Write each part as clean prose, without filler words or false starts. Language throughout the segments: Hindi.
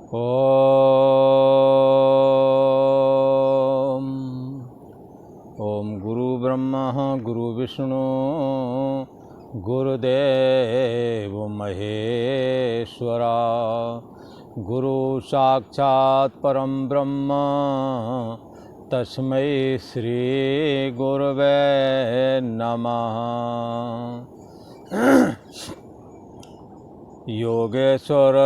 ओम ओम गुरु ब्रह्मा गुरु विष्णु गुरुदेव महेश्वरा गुरु साक्षात् परम ब्रह्म तस्मै श्री गुरवे नमः। योगेश्वर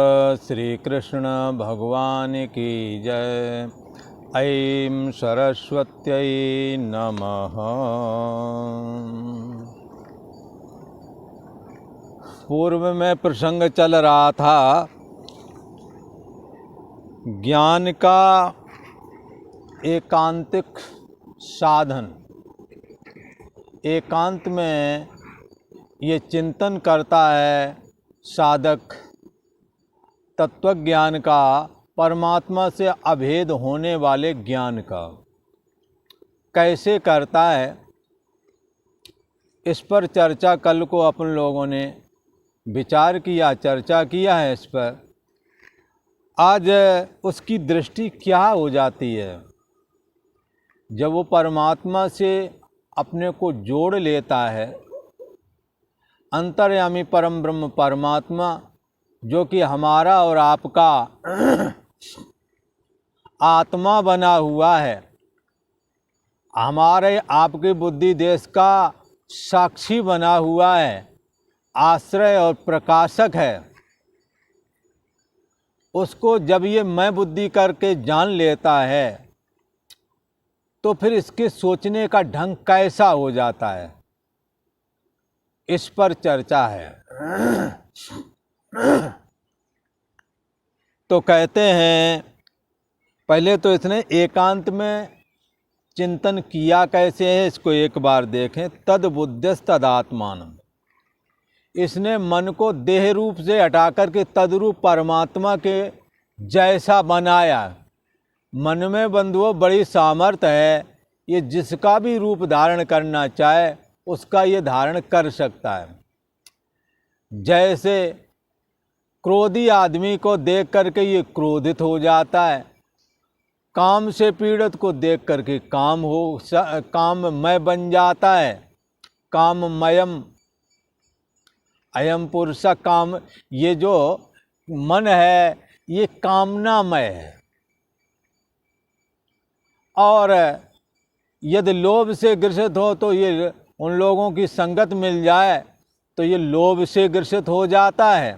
श्री कृष्ण भगवान की जय। ऐं सरस्वत्यै नमः। पूर्व में प्रसंग चल रहा था ज्ञान का एकांतिक साधन। एकांत में ये चिंतन करता है साधक तत्वज्ञान का, परमात्मा से अभेद होने वाले ज्ञान का। कैसे करता है इस पर चर्चा कल को अपन लोगों ने विचार किया, चर्चा किया है इस पर। आज उसकी दृष्टि क्या हो जाती है जब वो परमात्मा से अपने को जोड़ लेता है। अंतर्यामी परम ब्रह्म परमात्मा जो कि हमारा और आपका आत्मा बना हुआ है, हमारे आपकी बुद्धि देश का साक्षी बना हुआ है, आश्रय और प्रकाशक है। उसको जब ये मैं बुद्धि करके जान लेता है तो फिर इसके सोचने का ढंग कैसा हो जाता है, इस पर चर्चा है। तो कहते हैं पहले तो इसने एकांत में चिंतन किया कैसे है, इसको एक बार देखें। तद बुद्धिस्त तदात्मान। इसने मन को देह रूप से हटा करके तद्रूप परमात्मा के जैसा बनाया। मन में बंधुओं बड़ी सामर्थ्य है, ये जिसका भी रूप धारण करना चाहे उसका ये धारण कर सकता है। जैसे क्रोधी आदमी को देख करके ये क्रोधित हो जाता है, काम से पीड़ित को देख करके काममय बन जाता है। काममयम अयम पुरुष काम, ये जो मन है ये कामनामय है। और यदि लोभ से ग्रसित हो तो ये उन लोगों की संगत मिल जाए तो ये लोभ से ग्रसित हो जाता है।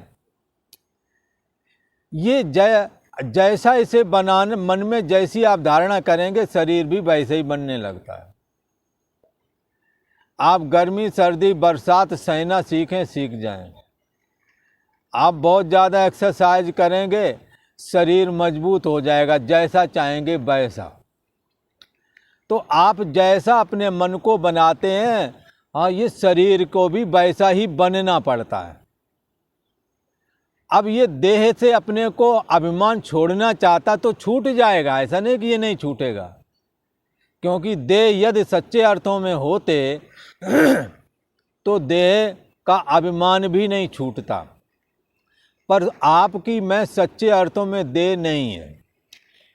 ये जैसा इसे बनाने, मन में जैसी आप धारणा करेंगे शरीर भी वैसे ही बनने लगता है। आप गर्मी सर्दी बरसात सहना सीखें, सीख जाएं। आप बहुत ज़्यादा एक्सरसाइज करेंगे शरीर मजबूत हो जाएगा, जैसा चाहेंगे वैसा। तो आप जैसा अपने मन को बनाते हैं, हाँ, ये शरीर को भी वैसा ही बनना पड़ता है। अब ये देह से अपने को अभिमान छोड़ना चाहता तो छूट जाएगा, ऐसा नहीं कि ये नहीं छूटेगा। क्योंकि देह यदि सच्चे अर्थों में होते तो देह का अभिमान भी नहीं छूटता। पर आपकी मैं सच्चे अर्थों में देह नहीं है।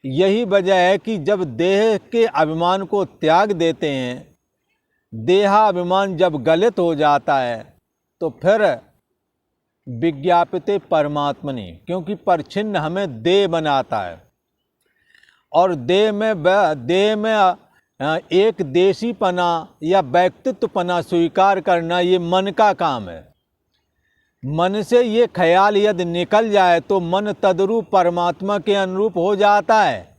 यही वजह है कि जब देह के अभिमान को त्याग देते हैं, देहाभिमान जब गलित हो जाता है तो फिर विज्ञापिते परमात्मनि, क्योंकि परछिन्न हमें देह बनाता है। और देह में एक देशीपना या व्यक्तित्वपना स्वीकार करना ये मन का काम है। मन से ये ख्याल यदि निकल जाए तो मन तद्रूप परमात्मा के अनुरूप हो जाता है।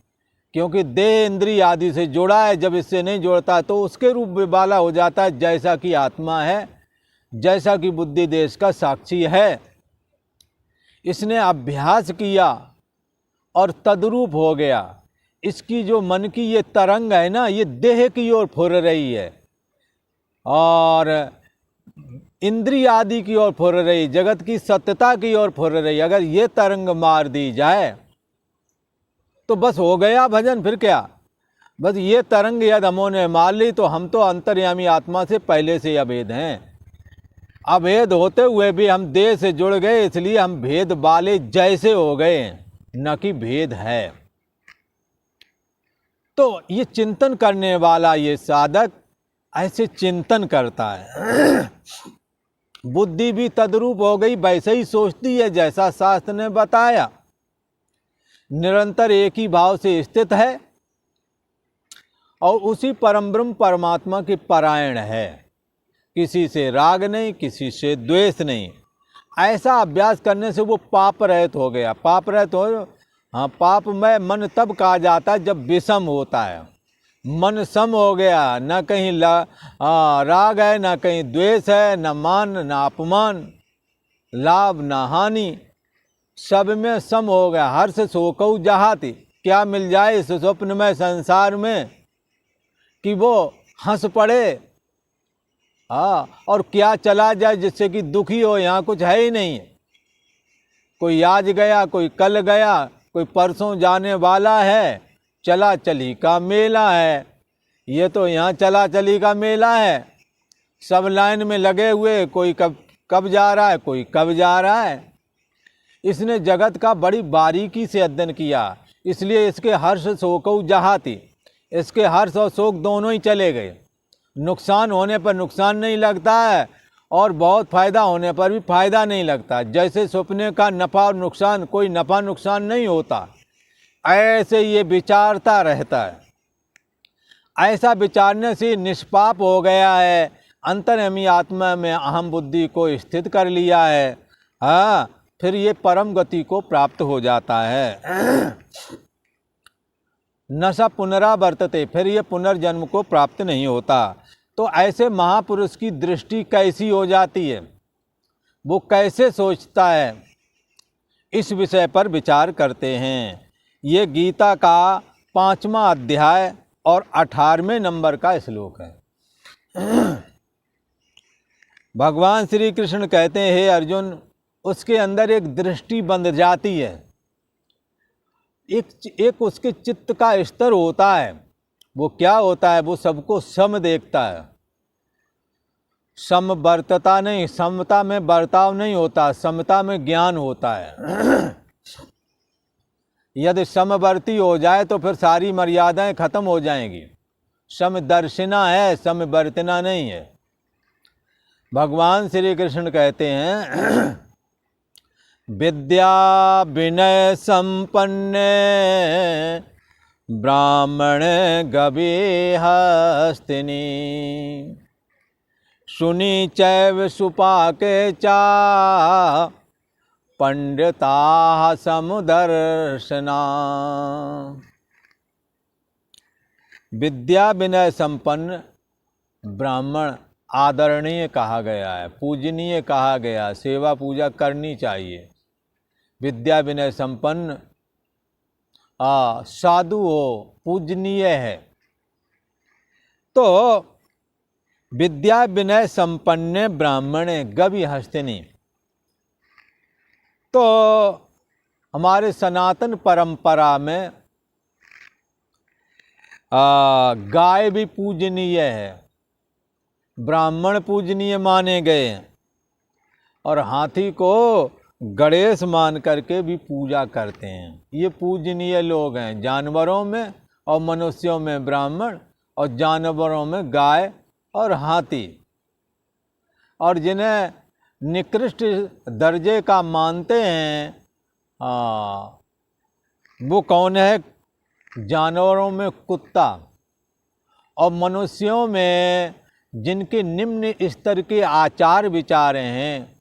क्योंकि देह इंद्रिय आदि से जुड़ा है, जब इससे नहीं जोड़ता तो उसके रूप में वाला हो जाता है, जैसा कि आत्मा है, जैसा कि बुद्धि देश का साक्षी है। इसने अभ्यास किया और तद्रूप हो गया। इसकी जो मन की ये तरंग है ना, ये देह की ओर फुर रही है और इंद्रिय आदि की ओर फुर रही, जगत की सत्यता की ओर फुर रही। अगर ये तरंग मार दी जाए तो बस हो गया भजन, फिर क्या। बस ये तरंग यदि हमने मार ली तो हम तो अंतर्यामी आत्मा से पहले से अभेद हैं। अभेद होते हुए भी हम देह से जुड़ गए, इसलिए हम भेद वाले जैसे हो गए हैं। न कि भेद है। तो ये चिंतन करने वाला ये साधक ऐसे चिंतन करता है। बुद्धि भी तद्रूप हो गई, वैसे ही सोचती है जैसा शास्त्र ने बताया, निरंतर एक ही भाव से स्थित है और उसी परम ब्रह्म परमात्मा की परायण है। किसी से राग नहीं, किसी से द्वेष नहीं। ऐसा अभ्यास करने से वो पाप रहित हो गया। पाप रहित हो, हाँ, पाप में मन तब कहा जाता है जब विषम होता है। मन सम हो गया, न कहीं राग है, न कहीं द्वेष है, न मान न अपमान, लाभ न हानि, सब में सम हो गया। हर्ष शोकौ जहाति, क्या मिल जाए इस स्वप्न में संसार में कि वो हंस पड़े, और क्या चला जाए जिससे कि दुखी हो। यहाँ कुछ है ही नहीं। कोई आज गया, कोई कल गया, कोई परसों जाने वाला है। चला चली का मेला है ये, तो यहाँ चला चली का मेला है। सब लाइन में लगे हुए, कोई कब जा रहा है, कोई कब जा रहा है। इसने जगत का बड़ी बारीकी से अध्ययन किया, इसलिए इसके हर्ष शोकौ जहाति, इसके हर्ष और शोक दोनों ही चले गए। नुकसान होने पर नुकसान नहीं लगता है और बहुत फायदा होने पर भी फायदा नहीं लगता। जैसे सपने का नफा और नुकसान, कोई नफा नुकसान नहीं होता, ऐसे ये विचारता रहता है। ऐसा विचारने से निष्पाप हो गया है, अंतर्यामी आत्मा में अहम बुद्धि को स्थित कर लिया है। हाँ, फिर ये परम गति को प्राप्त हो जाता है। नशा पुनरावर्तते, फिर ये पुनर्जन्म को प्राप्त नहीं होता। तो ऐसे महापुरुष की दृष्टि कैसी हो जाती है, वो कैसे सोचता है, इस विषय पर विचार करते हैं। ये गीता का 5वां अध्याय और 18वें नंबर का श्लोक है। भगवान श्री कृष्ण कहते हैं, हे अर्जुन, उसके अंदर एक दृष्टि बंध जाती है, एक उसके चित्त का स्तर होता है। वो क्या होता है, वो सबको सम देखता है। सम बर्तता नहीं, समता में बर्ताव नहीं होता, समता में ज्ञान होता है। यदि समवर्ती हो जाए तो फिर सारी मर्यादाएं खत्म हो जाएंगी। समदर्शिना है, समवर्तना नहीं है। भगवान श्री कृष्ण कहते हैं, विद्या विनय संपन्ने ब्राह्मण गवे हस्तिनी, सुनी चैव सुपाके चा पंडिता समुदर्शना। विद्या विनय संपन्न ब्राह्मण आदरणीय कहा गया है, पूजनीय कहा गया, सेवा पूजा करनी चाहिए। विद्या विनय संपन्न साधु हो, पूजनीय है। तो विद्या विनय संपन्न ब्राह्मण गवि हस्तिनी, तो हमारे सनातन परंपरा में गाय भी पूजनीय है, ब्राह्मण पूजनीय माने गए हैं, और हाथी को गणेश मान करके भी पूजा करते हैं। ये पूजनीय लोग हैं। जानवरों में और मनुष्यों में ब्राह्मण, और जानवरों में गाय और हाथी। और जिन्हें निकृष्ट दर्जे का मानते हैं, वो कौन है? जानवरों में कुत्ता, और मनुष्यों में जिनके निम्न स्तर के आचार विचार हैं,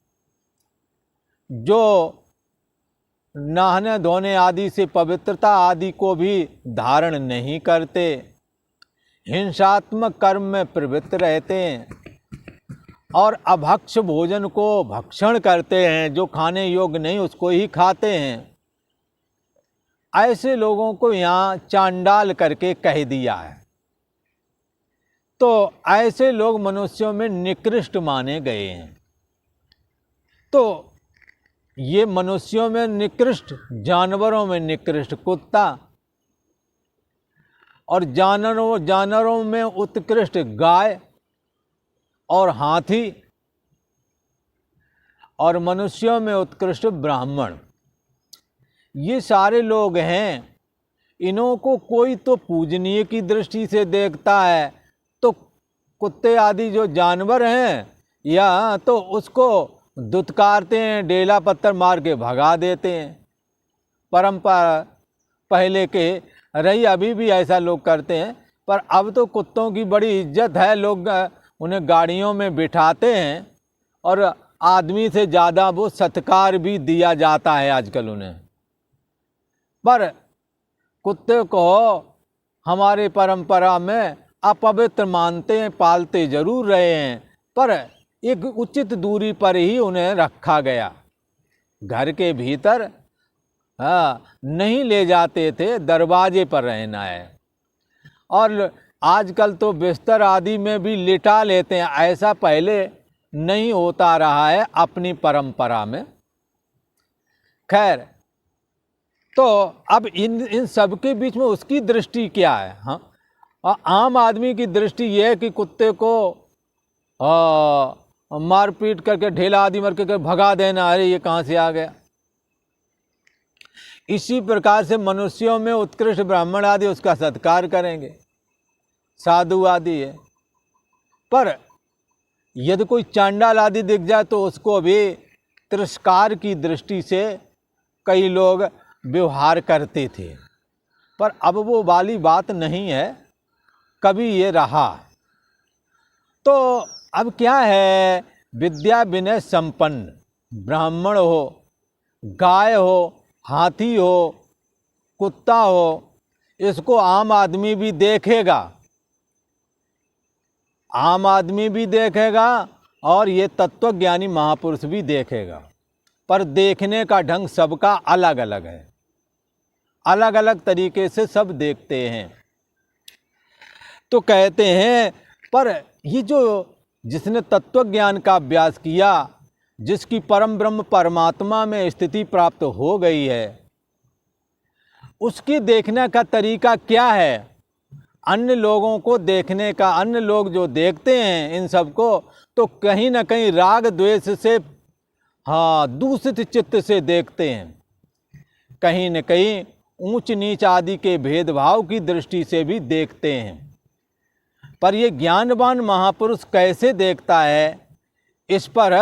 जो नहाने धोने आदि से पवित्रता आदि को भी धारण नहीं करते, हिंसात्मक कर्म में प्रवृत्त रहते हैं और अभक्ष भोजन को भक्षण करते हैं, जो खाने योग्य नहीं उसको ही खाते हैं। ऐसे लोगों को यहाँ चांडाल करके कह दिया है। तो ऐसे लोग मनुष्यों में निकृष्ट माने गए हैं। तो ये मनुष्यों में निकृष्ट, जानवरों में निकृष्ट कुत्ता, और जानवरों में उत्कृष्ट गाय और हाथी, और मनुष्यों में उत्कृष्ट ब्राह्मण। ये सारे लोग हैं, इन्हों को कोई तो पूजनीय की दृष्टि से देखता है, तो कुत्ते आदि जो जानवर हैं या तो उसको दुत्कारते हैं, डेला पत्थर मार के भगा देते हैं। परंपरा पहले के रही, अभी भी ऐसा लोग करते हैं, पर अब तो कुत्तों की बड़ी इज्जत है, लोग उन्हें गाड़ियों में बिठाते हैं और आदमी से ज़्यादा वो सत्कार भी दिया जाता है आजकल उन्हें। पर कुत्ते को हमारे परंपरा में अपवित्र मानते हैं, पालते जरूर रहे हैं, पर एक उचित दूरी पर ही उन्हें रखा गया। घर के भीतर नहीं ले जाते थे, दरवाजे पर रहना है। और आजकल तो बिस्तर आदि में भी लिटा लेते हैं, ऐसा पहले नहीं होता रहा है अपनी परंपरा में। खैर, तो अब इन सब के बीच में उसकी दृष्टि क्या है? हाँ, आम आदमी की दृष्टि यह है कि कुत्ते को मारपीट करके, ढेला आदि मार करके भगा देना, अरे ये कहाँ से आ गया। इसी प्रकार से मनुष्यों में उत्कृष्ट ब्राह्मण आदि उसका सत्कार करेंगे, साधु आदि है। पर यदि कोई चांडाल आदि दिख जाए तो उसको भी तिरस्कार की दृष्टि से कई लोग व्यवहार करते थे। पर अब वो वाली बात नहीं है, कभी ये रहा। तो अब क्या है, विद्या विनय संपन्न ब्राह्मण हो, गाय हो, हाथी हो, कुत्ता हो, इसको आम आदमी भी देखेगा, आम आदमी भी देखेगा और ये तत्वज्ञानी महापुरुष भी देखेगा। पर देखने का ढंग सबका अलग अलग है, अलग अलग तरीके से सब देखते हैं। तो कहते हैं, पर ये जो जिसने तत्वज्ञान का अभ्यास किया, जिसकी परम ब्रह्म परमात्मा में स्थिति प्राप्त हो गई है, उसकी देखने का तरीका क्या है? अन्य लोगों को देखने का, अन्य लोग जो देखते हैं इन सबको, तो कहीं ना कहीं राग द्वेष से, दूषित चित्त से देखते हैं, कहीं न कहीं ऊंच नीच आदि के भेदभाव की दृष्टि से भी देखते हैं। पर ये ज्ञानवान महापुरुष कैसे देखता है, इस पर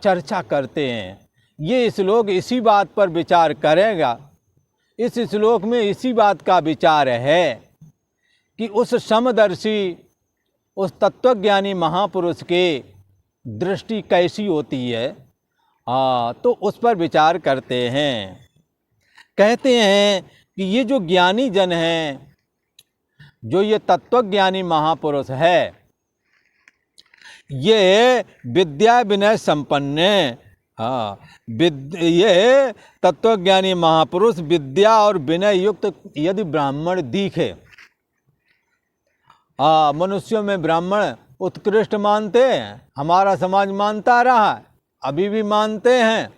चर्चा करते हैं। ये श्लोक इसी बात पर विचार करेगा। इस श्लोक में इसी बात का विचार है कि उस समदर्शी, उस तत्वज्ञानी महापुरुष के दृष्टि कैसी होती है, तो उस पर विचार करते हैं। कहते हैं कि ये जो ज्ञानी जन हैं, जो ये तत्वज्ञानी महापुरुष है, ये विद्या विनय संपन्न, ये तत्वज्ञानी महापुरुष विद्या और विनय युक्त यदि ब्राह्मण दिखे, मनुष्यों में ब्राह्मण उत्कृष्ट मानते हैं, हमारा समाज मानता रहा है, अभी भी मानते हैं।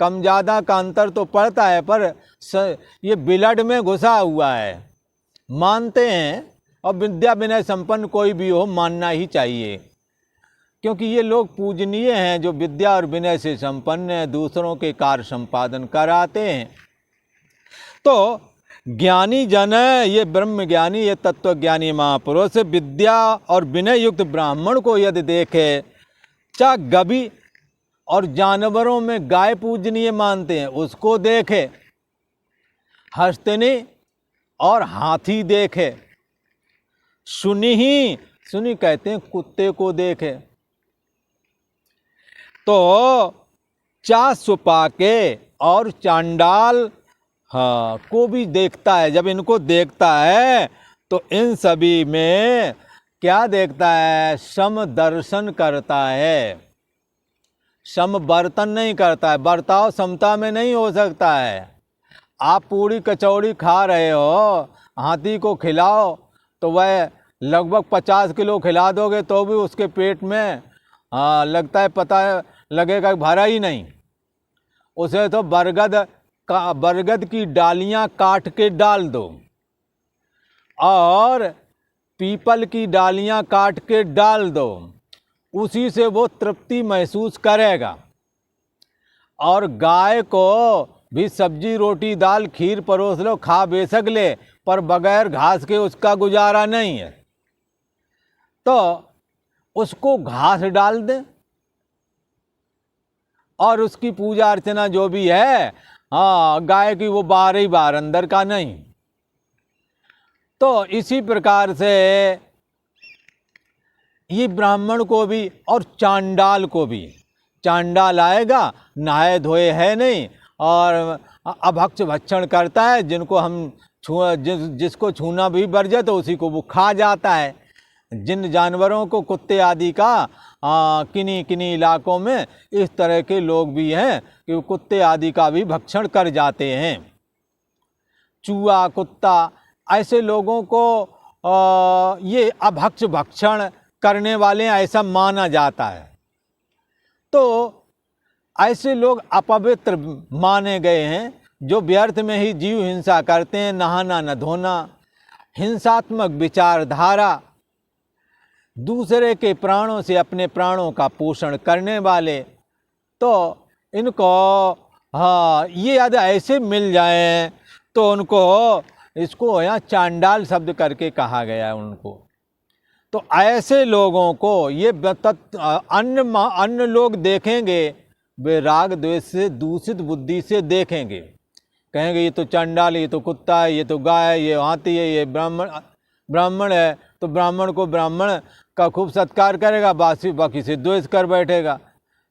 कम ज़्यादा का अंतर तो पड़ता है, पर ये ब्लड में घुसा हुआ है, मानते हैं। और विद्या विनय संपन्न कोई भी हो, मानना ही चाहिए, क्योंकि ये लोग पूजनीय हैं, जो विद्या और विनय से संपन्न हैं, दूसरों के कार्य संपादन कराते हैं। तो ज्ञानी जन, ये ब्रह्म ज्ञानी, ये तत्वज्ञानी महापुरुष विद्या और विनय युक्त ब्राह्मण को यदि देखे, चाहे गभी और जानवरों में गाय पूजनीय मानते हैं उसको देखे, हस्तिनी और हाथी देखे, सुनी कहते हैं कुत्ते को देखे, तो चासुपाके और चांडाल को भी देखता है। जब इनको देखता है तो इन सभी में क्या देखता है? सम दर्शन करता है, सम बर्तन नहीं करता है। बर्ताव समता में नहीं हो सकता है। आप पूरी कचौड़ी खा रहे हो, हाथी को खिलाओ तो वह लगभग 50 किलो खिला दोगे तो भी उसके पेट में लगता है, पता लगेगा भरा ही नहीं। उसे तो बरगद की डालियां काट के डाल दो और पीपल की डालियां काट के डाल दो, उसी से वो तृप्ति महसूस करेगा। और गाय को भी सब्जी रोटी दाल खीर परोस लो, खा बेशक ले, पर बगैर घास के उसका गुजारा नहीं है। तो उसको घास डाल दें और उसकी पूजा अर्चना जो भी है, हाँ, गाय की वो बार ही बार, अंदर का नहीं। तो इसी प्रकार से ये ब्राह्मण को भी और चांडाल को भी, चांडाल आएगा नहाए धोए है नहीं और अभक्ष भक्षण करता है, जिनको हम जिसको छूना भी वर्ज्य तो उसी को वो खा जाता है। जिन जानवरों को, कुत्ते आदि का किन्हीं किन्हीं इलाकों में इस तरह के लोग भी हैं कि वो कुत्ते आदि का भी भक्षण कर जाते हैं। चूहा कुत्ता ऐसे लोगों को ये अभक्ष भक्षण करने वाले ऐसा माना जाता है। तो ऐसे लोग अपवित्र माने गए हैं, जो व्यर्थ में ही जीव हिंसा करते हैं, नहाना न धोना, हिंसात्मक विचारधारा, दूसरे के प्राणों से अपने प्राणों का पोषण करने वाले। तो इनको ये यदि ऐसे मिल जाएं तो उनको, इसको यहाँ चांडाल शब्द करके कहा गया है उनको। तो ऐसे लोगों को ये अन्य लोग देखेंगे, वे राग द्वेष से दूषित बुद्धि से देखेंगे, कहेंगे ये तो चांडाल, ये तो कुत्ता है, ये तो गाय है, ये हाथी है, ये ब्राह्मण है। तो ब्राह्मण को ब्राह्मण का खूब सत्कार करेगा, बाकी से द्वेष कर बैठेगा।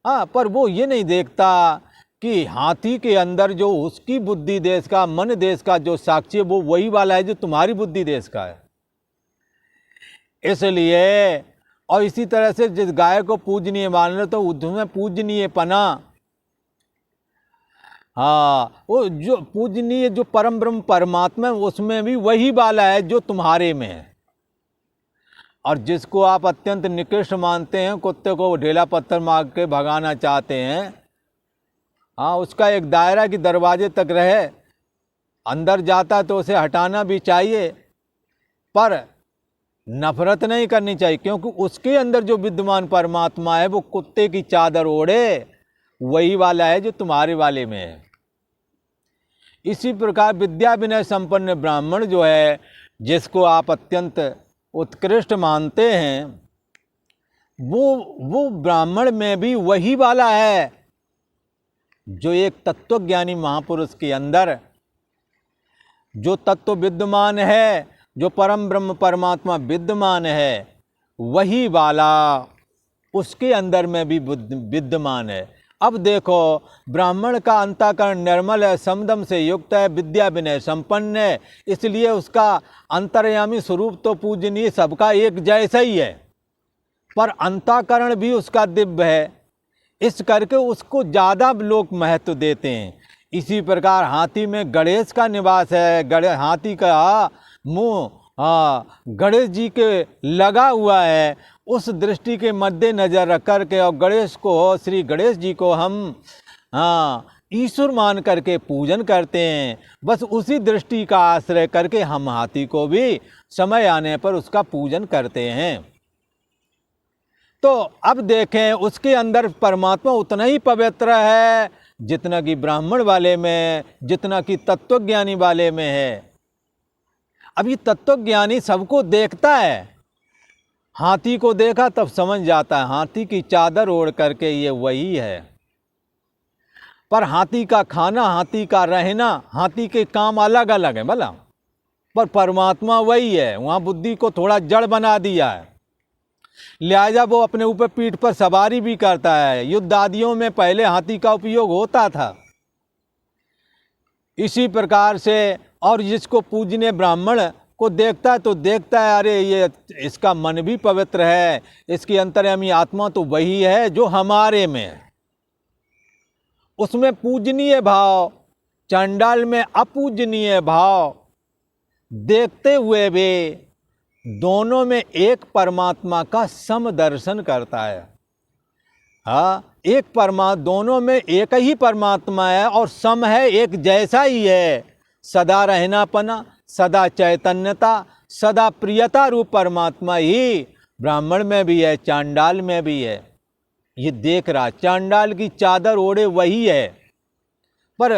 हाँ, पर वो ये नहीं देखता कि हाथी के अंदर जो उसकी बुद्धि देश का, मन देश का जो साक्षी है, वो वही वाला है जो तुम्हारी बुद्धि देश का है। इसलिए, और इसी तरह से जिस गाय को पूजनीय मान लो तो उसमें पूजनीय पना, हाँ, वो जो पूजनीय जो परम ब्रह्म परमात्मा है उसमें भी वही वाला है जो तुम्हारे में है। और जिसको आप अत्यंत निकृष्ट मानते हैं, कुत्ते को ढेला पत्थर मार के भगाना चाहते हैं, हाँ, उसका एक दायरा की दरवाजे तक रहे, अंदर जाता तो उसे हटाना भी चाहिए, पर नफरत नहीं करनी चाहिए, क्योंकि उसके अंदर जो विद्यमान परमात्मा है वो कुत्ते की चादर ओढ़े वही वाला है जो तुम्हारे वाले में है। इसी प्रकार विद्या विनय संपन्न ब्राह्मण जो है, जिसको आप अत्यंत उत्कृष्ट मानते हैं, वो ब्राह्मण में भी वही वाला है जो एक तत्वज्ञानी महापुरुष के अंदर जो तत्व विद्यमान है, जो परम ब्रह्म परमात्मा विद्यमान है, वही वाला उसके अंदर में भी विद्यमान है। अब देखो, ब्राह्मण का अंतःकरण निर्मल है, समदम से युक्त है, विद्या विनय संपन्न है, इसलिए उसका अंतर्यामी स्वरूप तो पूजनीय सबका एक जैसा ही है, पर अंतःकरण भी उसका दिव्य है, इस करके उसको ज़्यादा लोग महत्व देते हैं। इसी प्रकार हाथी में गणेश का निवास है, हाथी का मुँह गणेश जी के लगा हुआ है, उस दृष्टि के मद्देनजर रख करके और गणेश को, श्री गणेश जी को हम ईश्वर मान करके पूजन करते हैं। बस उसी दृष्टि का आश्रय करके हम हाथी को भी समय आने पर उसका पूजन करते हैं। तो अब देखें, उसके अंदर परमात्मा उतना ही पवित्र है जितना कि ब्राह्मण वाले में, जितना कि तत्वज्ञानी वाले में है। अब ये तत्वज्ञानी सबको देखता है, हाथी को देखा तब समझ जाता है हाथी की चादर ओढ़ करके ये वही है, पर हाथी का खाना, हाथी का रहना, हाथी के काम अलग अलग है भला, पर परमात्मा वही है। वहाँ बुद्धि को थोड़ा जड़ बना दिया है, लिहाजा वो अपने ऊपर पीठ पर सवारी भी करता है। युद्ध आदियों में पहले हाथी का उपयोग होता था। इसी प्रकार से, और जिसको पूजने ब्राह्मण को देखता है तो देखता है, अरे ये इसका मन भी पवित्र है, इसकी अंतर्यामी आत्मा तो वही है जो हमारे में है। उसमें पूजनीय भाव, चांडाल में अपूजनीय भाव देखते हुए भी दोनों में एक परमात्मा का समदर्शन करता है। हाँ, एक दोनों में एक ही परमात्मा है और सम है, एक जैसा ही है। सदा रहनापना, सदा चैतन्यता, सदा प्रियता रूप परमात्मा ही ब्राह्मण में भी है, चांडाल में भी है। ये देख रहा, चांडाल की चादर ओढ़े वही है, पर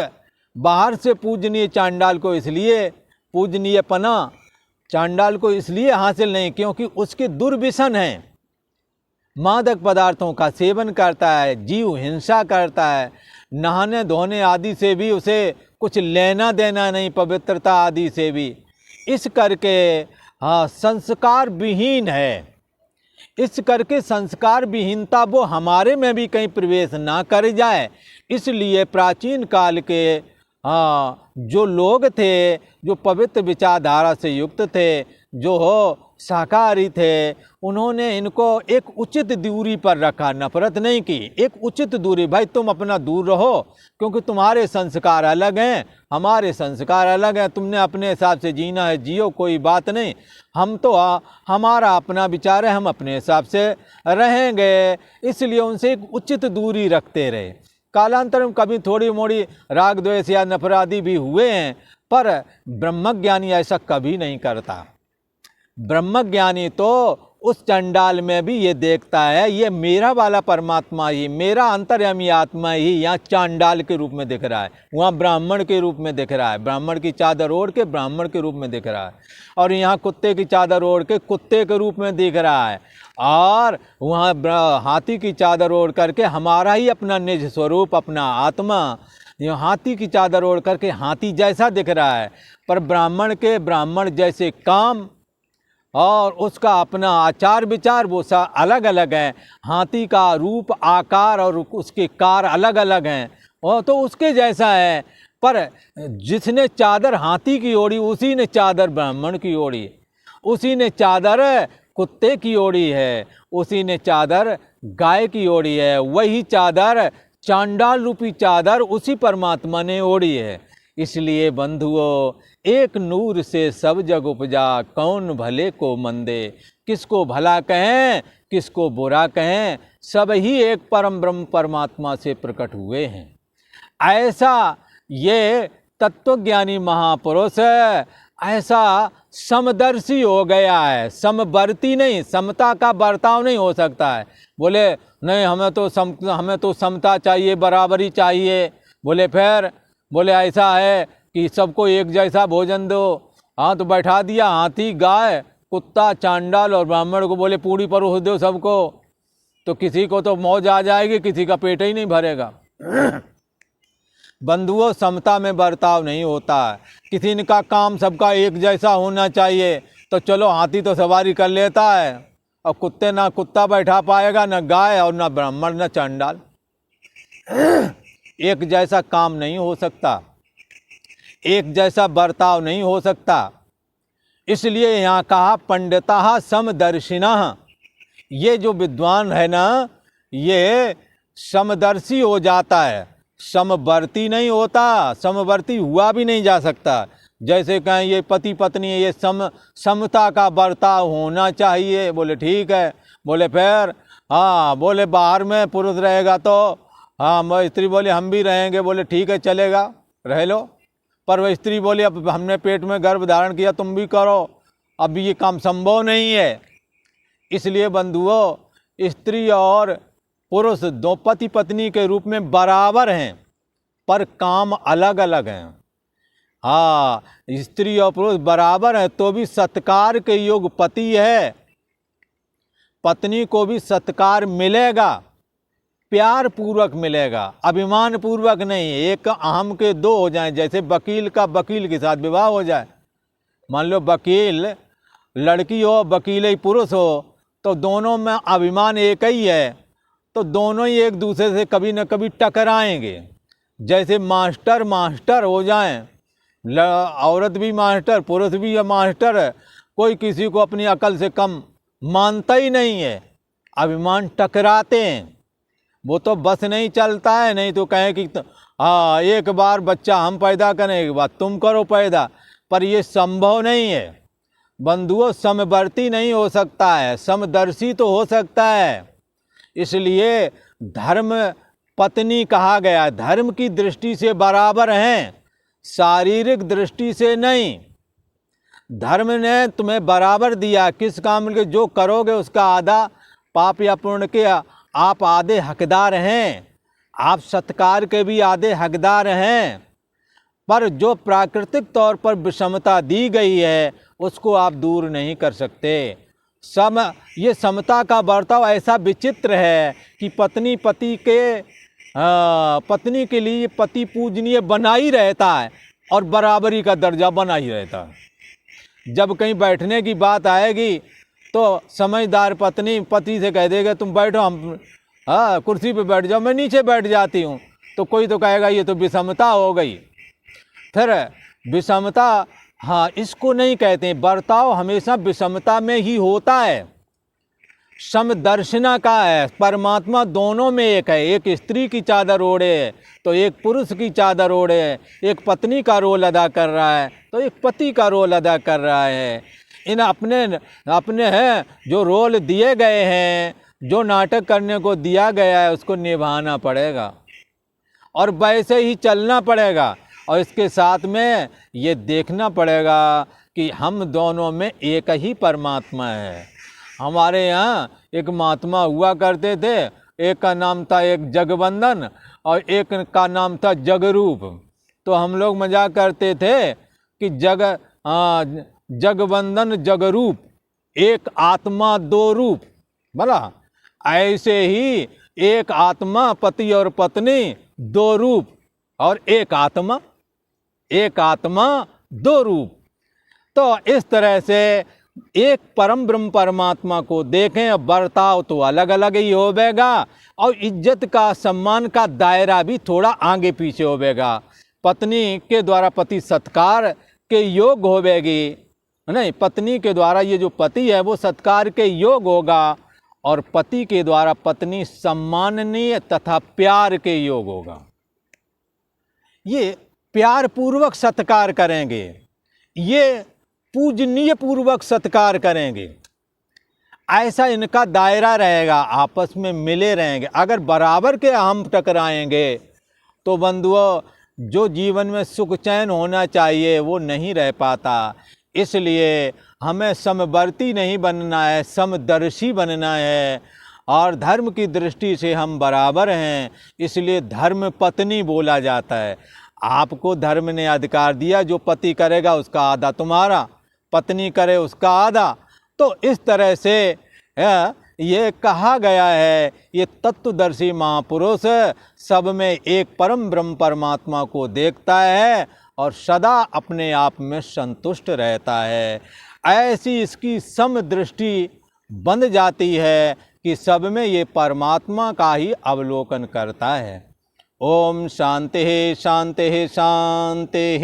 बाहर से पूजनीय चांडाल को इसलिए पूजनीयपना चांडाल को इसलिए हासिल नहीं क्योंकि उसके दुर्व्यसन हैं, मादक पदार्थों का सेवन करता है, जीव हिंसा करता है, नहाने धोने आदि से भी उसे कुछ लेना देना नहीं, पवित्रता आदि से भी। इस करके संस्कार विहीन है। इस करके संस्कार विहीनता वो हमारे में भी कहीं प्रवेश ना कर जाए, इसलिए प्राचीन काल के जो लोग थे, जो पवित्र विचारधारा से युक्त थे, जो शाकाहारी थे, उन्होंने इनको एक उचित दूरी पर रखा, नफरत नहीं की, एक उचित दूरी। भाई तुम अपना दूर रहो क्योंकि तुम्हारे संस्कार अलग हैं, हमारे संस्कार अलग हैं, तुमने अपने हिसाब से जीना है जियो, कोई बात नहीं, हम तो हमारा अपना विचार है, हम अपने हिसाब से रहेंगे। इसलिए उनसे एक उचित दूरी रखते रहे। कालांतर में कभी थोड़ी मोड़ी राग द्वेष या नफरादी भी हुए हैं, पर ब्रह्मज्ञानी ऐसा कभी नहीं करता। ब्रह्मज्ञानी तो उस चंडाल में भी ये देखता है, ये मेरा वाला परमात्मा ही, मेरा अंतर्यामी आत्मा ही यहाँ चांडाल के रूप में दिख रहा है, वहाँ ब्राह्मण के रूप में दिख रहा है, ब्राह्मण की चादर ओढ़ के ब्राह्मण के रूप में दिख रहा है, और यहाँ कुत्ते की चादर ओढ़ के कुत्ते के रूप में दिख रहा है, और वहाँ हाथी की चादर ओढ़ करके हमारा ही अपना निज स्वरूप, अपना आत्मा ये हाथी की चादर ओढ़ करके हाथी जैसा दिख रहा है। पर ब्राह्मण के ब्राह्मण जैसे काम और उसका अपना आचार विचार वो सब अलग अलग हैं। हाथी का रूप आकार और उसके कार अलग अलग हैं, और तो उसके जैसा है। पर जिसने चादर हाथी की ओढ़ी उसी ने चादर ब्राह्मण की ओढ़ी, उसी ने चादर कुत्ते की ओढ़ी है, उसी ने चादर गाय की ओढ़ी है, वही चादर चांडाल रूपी चादर उसी परमात्मा ने ओढ़ी है। इसलिए बंधुओं, एक नूर से सब जग उपजा, कौन भले को मंदे। किसको भला कहें किसको बुरा कहें, सब ही एक परम ब्रह्म परमात्मा से प्रकट हुए हैं। ऐसा ये तत्वज्ञानी महापुरुष ऐसा समदर्शी हो गया है, समवर्ती नहीं, समता का बर्ताव नहीं हो सकता है। बोले नहीं हमें तो समता चाहिए, बराबरी चाहिए। बोले फिर बोले ऐसा है कि सबको एक जैसा भोजन दो। हाँ तो बैठा दिया हाथी, गाय, कुत्ता, चांडाल और ब्राह्मण को बोले पूड़ी परोस दो सबको, तो किसी को तो मौज आ जाएगी, किसी का पेट ही नहीं भरेगा। बंधुओं, समता में बर्ताव नहीं होता है। किसी का काम सबका एक जैसा होना चाहिए, तो चलो हाथी तो सवारी कर लेता है, और कुत्ते ना कुत्ता बैठा पाएगा, ना गाय और ना ब्राह्मण ना चांडाल। एक जैसा काम नहीं हो सकता, एक जैसा बर्ताव नहीं हो सकता। इसलिए यहाँ कहा पंडिता समदर्शिनः। ये जो विद्वान है ना, ये समदर्शी हो जाता है, समवर्ती नहीं होता, समवर्ती हुआ भी नहीं जा सकता। जैसे कहें ये पति पत्नी है, ये समता का बर्ताव होना चाहिए। बोले ठीक है। बोले फिर हाँ, बोले बाहर में पुरुष रहेगा तो हाँ, स्त्री बोले हम भी रहेंगे। बोले ठीक है चलेगा, रह लो। पर वह स्त्री बोली अब हमने पेट में गर्भ धारण किया, तुम भी करो, अब ये काम संभव नहीं है। इसलिए बंधुओं, स्त्री और पुरुष दो पति पत्नी के रूप में बराबर हैं, पर काम अलग अलग हैं। हाँ, स्त्री और पुरुष बराबर हैं तो भी सत्कार के योग्य पति है, पत्नी को भी सत्कार मिलेगा, प्यार पूर्वक मिलेगा, अभिमान पूर्वक नहीं। एक अहम के दो हो जाएं, जैसे वकील का वकील के साथ विवाह हो जाए। मान लो वकील लड़की हो, वकील ही पुरुष हो, तो दोनों में अभिमान एक ही है, तो दोनों ही एक दूसरे से कभी न कभी टकराएंगे। जैसे मास्टर मास्टर हो जाएं, औरत भी मास्टर पुरुष भी मास्टर है, कोई किसी को अपनी अकल से कम मानता ही नहीं है, अभिमान टकराते हैं। वो तो बस नहीं चलता है, नहीं तो कहें कि हाँ एक बार बच्चा हम पैदा करें, एक बार तुम करो पैदा, पर ये संभव नहीं है। बंधुओं, समवर्ती नहीं हो सकता है, समदर्शी तो हो सकता है। इसलिए धर्म पत्नी कहा गया, धर्म की दृष्टि से बराबर हैं, शारीरिक दृष्टि से नहीं। धर्म ने तुम्हें बराबर दिया, किस काम के जो करोगे उसका आधा पाप या पुण्य के आप आधे हकदार हैं, आप सत्कार के भी आधे हकदार हैं। पर जो प्राकृतिक तौर पर विषमता दी गई है उसको आप दूर नहीं कर सकते। ये समता का बर्ताव ऐसा विचित्र है कि पत्नी पत्नी के लिए पति पूजनीय बना ही रहता है और बराबरी का दर्जा बना ही रहता है। जब कहीं बैठने की बात आएगी तो समझदार पत्नी पति से कह देगा तुम बैठो, हम कुर्सी पे बैठ जाओ, मैं नीचे बैठ जाती हूँ। तो कोई तो कहेगा ये तो विषमता हो गई। फिर विषमता, हाँ, इसको नहीं कहते हैं। बर्ताव हमेशा विषमता में ही होता है। समदर्शना का है। परमात्मा दोनों में एक है। एक स्त्री की चादर ओढ़े तो एक पुरुष की चादर ओढ़े, एक पत्नी का रोल अदा कर रहा है तो एक पति का रोल अदा कर रहा है। इन अपने हैं जो रोल दिए गए हैं, जो नाटक करने को दिया गया है उसको निभाना पड़ेगा और वैसे ही चलना पड़ेगा। और इसके साथ में ये देखना पड़ेगा कि हम दोनों में एक ही परमात्मा है। हमारे यहाँ एक महात्मा हुआ करते थे, एक का नाम था एक जगवंदन और एक का नाम था जगरूप। तो हम लोग मजाक करते थे कि जगवंदन जगरूप, एक आत्मा दो रूप। भला ऐसे ही एक आत्मा पति और पत्नी, दो रूप, और एक आत्मा दो रूप। तो इस तरह से एक परम ब्रह्म परमात्मा को देखें। बर्ताव तो अलग अलग ही होवेगा और इज्जत का, सम्मान का दायरा भी थोड़ा आगे पीछे होवेगा। पत्नी के द्वारा पति सत्कार के योग होवेगी, नहीं, पत्नी के द्वारा ये जो पति है वो सत्कार के योग होगा और पति के द्वारा पत्नी सम्माननीय तथा प्यार के योग होगा। ये प्यार पूर्वक सत्कार करेंगे, ये पूजनीय पूर्वक सत्कार करेंगे। ऐसा इनका दायरा रहेगा, आपस में मिले रहेंगे। अगर बराबर के हम टकराएंगे तो बंधुओं, जो जीवन में सुख चैन होना चाहिए वो नहीं रह पाता। इसलिए हमें समवर्ती नहीं बनना है, समदर्शी बनना है। और धर्म की दृष्टि से हम बराबर हैं, इसलिए धर्म पत्नी बोला जाता है। आपको धर्म ने अधिकार दिया, जो पति करेगा उसका आधा तुम्हारा, पत्नी करे उसका आधा। तो इस तरह से ये कहा गया है, ये तत्वदर्शी महापुरुष सब में एक परम ब्रह्म परमात्मा को देखता है और सदा अपने आप में संतुष्ट रहता है। ऐसी इसकी समदृष्टि बन जाती है कि सब में ये परमात्मा का ही अवलोकन करता है। ओम शांति शांति शांति।